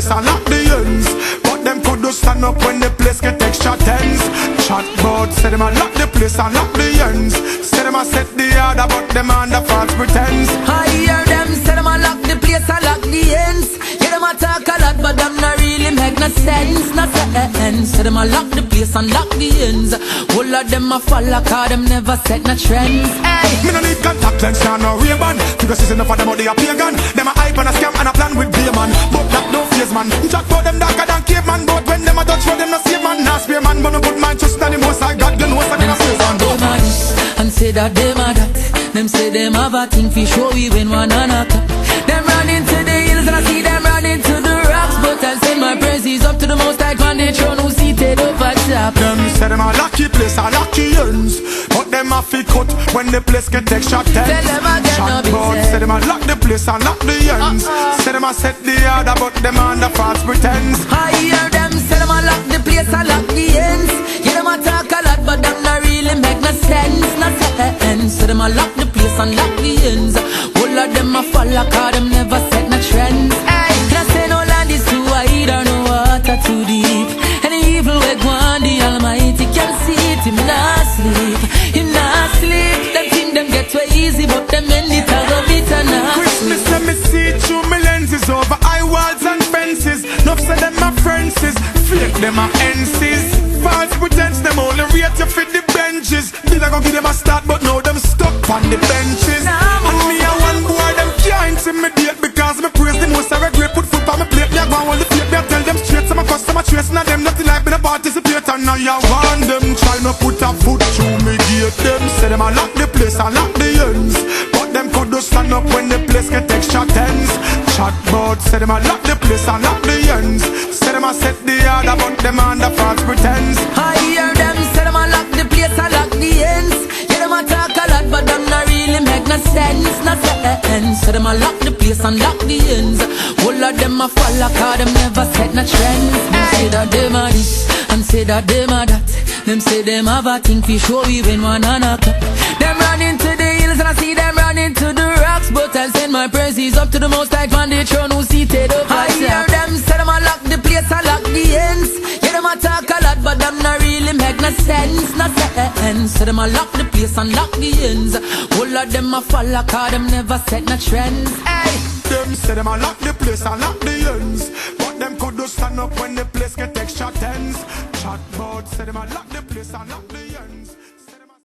place and lock the ends. But them could do stand up when the place get extra tense. Chatbot say them a lock the place and lock the ends. Say them a set the order but them under false pretense. I hear them say them a lock the place and lock the ends. Yeah, them a talk a lot but them not really make no sense. No sense. Say them a lock the place and lock the ends. All of them a follow cause them never set no trends. Hey. Me no need contact lens, can no Ray-Ban. Figure season enough of them out they a pagan. Them a hype and a scam and a plan with beer man. But that don't phase man. Chat for them darker than caveman. But when them a touch for them no save man. Nah spear man, but no put man trust on the most I got. You know so them a praise and them a this and say that them a that. Them say them have a thing fi show we when one another. Them run into the hills and I see them run into the rocks. But I send my praises up to the most high on the throne who seated over top. Them say them a lucky place and lucky ends. But them a fi cut when the place get extra tense. Tell them again no be say them a lock the place and lock the ends. Say them a set the order but them under false pretense. I hear them say them a lock the place and lock the ends. Yeah, them a talk a lot but them not really make no sense. No sense. Say them a lock the place and lock the ends. All of them a follow cause them never set no trends. Hey, can I say no land is too wide or no water too deep. Any evil way go on the Almighty can see it. Him not sleep, him not sleep. Them think them get way easy but them end it a go bitter now. Christmas let me see through my lenses over high walls and fences. Nuff say them my friends is fake them my NCs. False pretense them only rate you fit the benches. Did I go give them a start but now them stuck on the benches. And me a one boy them can't intimidate because me praise the most I regret put foot on my plate. Me a go on the plate me a tell them straight. So my customer tracing and them nothing like me to participate. And now you want them try me put a foot through me gate. Them say them a lock the place and lock the ends. But them could do stand up when the place get extra tense. Chatbot say them a lock the place and lock the ends. Say them a set the order but them under false pretense. I hear them say them a lock the place and lock the ends. Yeah, them a talk a lot but them not really make no sense. No sense. Say them a lock the place and lock the ends. All of them a follow cause them never set no trends. Them say that them a this and say that them a that. Them say them have a thing fi show we when one another. Them run into the hills and I see them run into the rocks. But I send my praises up to the most high on the throne who seated over top. I hear them say them a lock the place and lock the ends. Yeah, them a talk a lot but them not really make no sense. No sense. Say them a lock the place and lock the ends. All of them a follow cause them never set no trends. Hey. Them say them a lock the place and lock the ends. But them could do stand up when the place get extra tense. Chatbot say them a lock the place and lock